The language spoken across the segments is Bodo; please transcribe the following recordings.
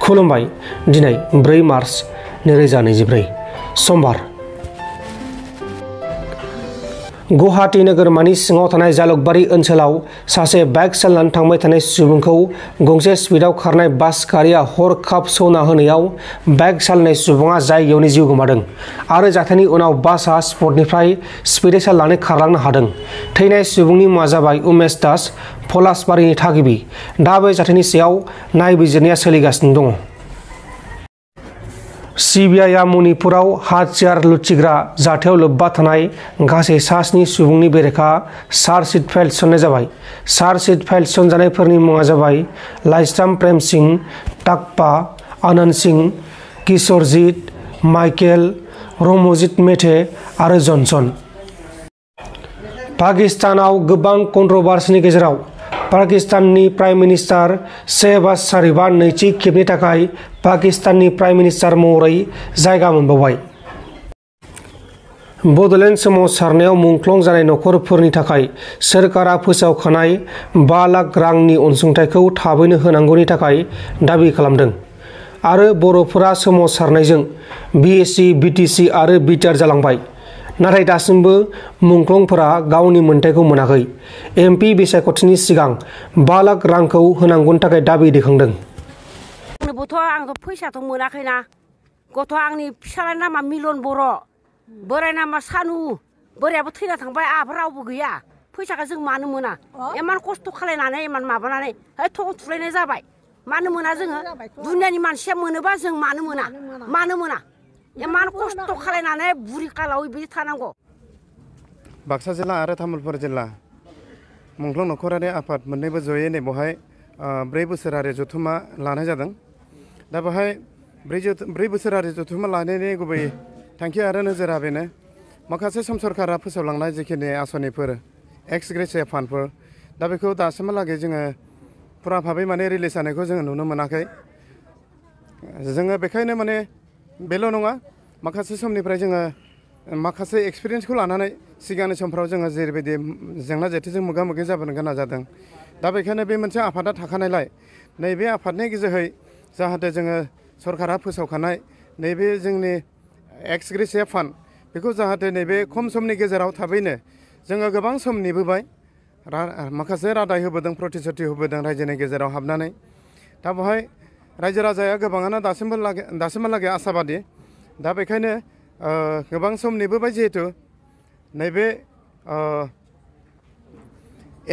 खुलुमबाय दिनै 4 मार्च 2024 समबार गुवाहाटी नोगोरमानि सिङाव थानाय जालुकबारी ओनसोलाव सासे बाइक सालायनानै थांबाय थानाय सुबुंखौ गंसे स्पिडआव खारनाय बास गारिया हरखाब सौना होनायाव बाइक सालायनाय सुबुङा जायगायावनो जिउ गोमादों आरो जाथायनि उनाव बासआ स्पटनिफ्राय स्पिडै सालायनानै खारलांनो हादों। थैनाय सुबुंनि मुङा जाबाय उमेश दास, पलासबारिनि थागिबि। दा बे जाथायनि सायाव नायबिजिरनाया सोलिगासिनो दङ। सीबीआईआ मणिपुराव हाथियार लुथिग्रा जाथायाव लोब्बा थानाय गासै 7 सुबुंनि बेरेखा चार्जशीट फाइल थिसननाय जाबाय। चार्जशीट फाइल थिसनजानायफोरनि मुङा जाबाय लाइस्राम प्रेम सिंह, टाकपा, आनंद सिंह, किशोरजीत, माइकेल, रमजित मेथे आरो जॉनसन। पाकिस्तानाव गोबां कन्ट्रभार्सिनि गेजेराव पाकिस्ताननि प्राइम मिनिस्टार शहबाज शरीफआ नैथि खेबनि थाखाय पाकिस्ताननि प्राइम मिनिस्टार महरै जायगा मोनबावबाय। बड'लेण्ड सोमावसारनायाव मुंख्लं जानाय नखरफोरनि थाखाय सोरखारा फोसावखानाय 5 लाख रांनि अनसुंथाइखौ थाबैनो होनांगौनि थाखाय दाबि खालामदों आरो बर'फोरा सोमावसारनायजों बिएसि, बिटिसि आरो बिटिआर जालांबाय, नाथाय दासिमबो मुंख्लंफोरा गावनि मोन्थाइखौ मोनाखै। एमपि बिसायख'थिनि सिगां 5 लाख रांखौ होनांगौनि थाखाय दाबि दैखांदों। आंथ' फैसाथ' मोनाखैना। गथ' आंनि फिसालानि नामा मिलन बर', बोराय नामा सानु, बोरायाबो थैना थांबाय, आहाबो रावबो गैया। फैसाखौ जों मानो मोना? इमान खस्थ' खालायनानै इमान माबानानै थं थुलायनाय जाबाय। मानो मोना जोङो? दुनियानि मानसिया मोनोबा जों मानो मोना? मानो मोना? इमान खस्थ' खालायनानै बुरि कालाव बिदि थानांगौ। बाक्सा जिल्ला आरो तामुलपुर जिल्ला मुंख्लं नखरारि आफाद मोन्नैबो जयै नै बेवहाय 4 बोसोरारि जथुम्मा लानाय जादों। दा बेवहाय 4 बोसोरारि जथुम्मा लानायनि गुबै थांखि आरो नोजोरा बेनो, माखासे सम सरकारा फोसावलांनाय जिखिनि आसनिफोर, एक्स ग्रेसिया फान्डफोर, दा बेखौ दासिमहालागै जोङो फुरा भाबै रिलिज जानायखौ जोङो नुनो मोनाखै। जोङो बेखायनो बेल' नङा, माखासे समनिफ्राय जोङो माखासे एक्सपिरियेन्सखौ लानानै सिगांनि समफ्राव जोङो जेरैबायदि जेंना जेथोजों मोगा मोगि जाबोनो गोनां जादों, दा बेखायनो बे मोनसे आफादा थाखानायलाय नैबे आफादनि जोहै जाहाथे जोङो सरकारा फोसावखानाय नैबे जोंनि एक्स ग्रेसिया फान्ड बेखौ जाहाथे नैबे खम समनि गेजेराव थाबैनो जोङो गोबां सम नेबोबाय, माखासे रादाय होबोदों, प्रतिश्रुति होबोदों रायजोनि गेजेराव हाबनानै। दा बेवहाय रायजो राजाया गोबाङानो दासिमहालागै आसाबादि। दा बेखायनो गोबां सम नेबोबाय जिहेतु नैबे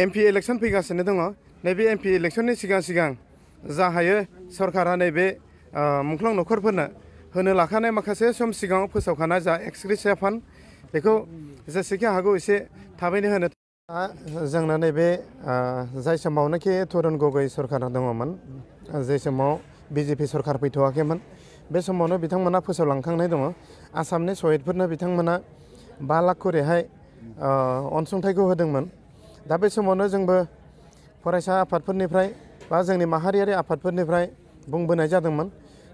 एमपि इलेक्सन फैगासिनो दङ, नैबे एमपि इलेक्सननि सिगां जा हायो सरकारा नैबे मुंख्लं नखरफोरनो होनो लाखानाय माखासे सम सिगाङाव फोसावखानाय जा एक्स ग्रेसिया फान्ड बेखौ जेसेखि हागौ एसे थाबैनो होनो। जोंना नैबे जाय समावनोखि तरुन गगৈ सरकारा दङमोन, जे समाव बिजेपि सरकार फैथ'वाखैमोन, बे समावनो बिथांमोना फोसावलांखांनाय दङ। आसामनि शहीदफोरनो बिथांमोना 5 लाख करिहाय अनसुंथाइखौ होदोंमोन। दा बे समावनो जोंबो फरायसा आफादफोरनिफ्राय बा जोंनि माहारियारि आफादफोरनिफ्राय बुंबोनाय जादोंमोन,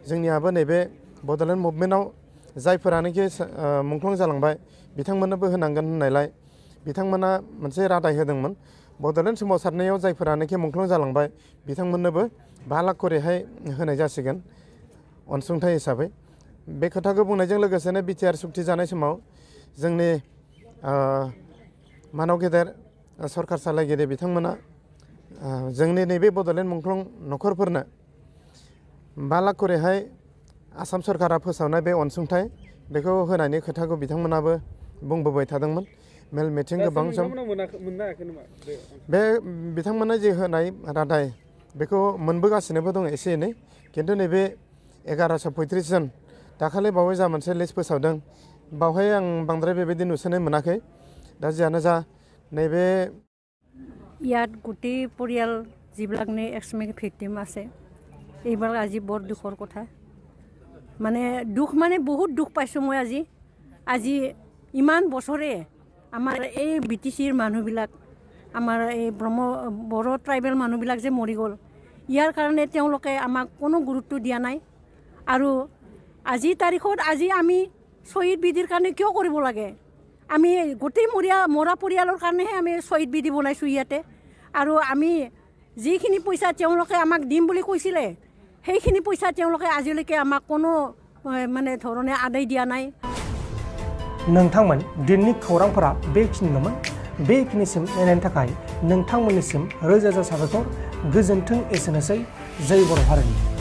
जोंनियाबो नैबे बड'लेण्ड मुभमेन्टआव जायफोरानोखि मुंख्लं जालांबाय बिथांमोननोबो होनांगोन होननायलाय बिथांमोना मोनसे रादाय होदोंमोन। बड'लेण्ड सोमावसारनायाव जायफोरानोखि मुंख्लं जालांबाय बिथांमोननोबो 5 लाख करिहाय होनाय जासिगोन अनसुंथाइ हिसाबै। बे खोथाखौ बुंनायजों लोगोसेनो बिटिआर सुक्ति जानाय समाव जोंनि मानाव गेदेर सरकार सालायगिरि बिथांमोना जोंनि नैबे बड'लेण्ड मुंख्लं नखरफोरनो 5 लाख करिहाय आसाम सरकारा फोसावनाय बे अनसुंथाइ बेखौ होनायनि खोथाखौ बिथांमोनाबो बुंबोबाय थादोंमोन। मेल मिथिं गोबां सम बे बिथांमोना जे होनाय रादाय बेखौ मोनबोगासिनोबो दङ एसे एनै, खिन्थु नैबे 1135 जन दाखालि बावै जा मोनसे लिस्ट फोसावदों बावहाय आं बांद्राय बेबायदि नुसोनाय मोनाखै। दा जियानो जा नैबे ইয়াত গোটেই পৰিয়াল যিবিলাক এক্সমেক ভিক্টিম আছে, এইবিলাক আজি বৰ দুখৰ কথা। দুখ বহুত দুখ পাইছোঁ মই আজি ইমান বছৰে আমাৰ এই বিটিচিৰ মানুহবিলাক, আমাৰ এই বড়ো ট্ৰাইবেল মানুহবিলাক যে মৰি গ'ল, ইয়াৰ কাৰণে তেওঁলোকে আমাক কোনো গুৰুত্ব দিয়া নাই। আৰু আজিৰ তাৰিখত আমি শ্বহীদ বিধিৰ কাৰণে কিয় কৰিব লাগে? আমি গোটেই মৰা পৰিয়ালৰ কাৰণেহে আমি শ্বহীদ বিধি বনাইছোঁ ইয়াতে। আৰু আমি যিখিনি পইচা তেওঁলোকে আমাক দিম বুলি কৈছিলে, সেইখিনি পইচা তেওঁলোকে আজিলৈকে আমাক কোনো মানে ধৰণে আদায় দিয়া নাই। नोंथांमोन दिननि खौरांफोरा बेखिनिल'मोन। बेखिनिसिम नायनायनि थाखाय नोंथांमोननिसिम रोजा रोजा साबायखर। गोजोन्थों। एसेनोसै। जय बर' हारिनि।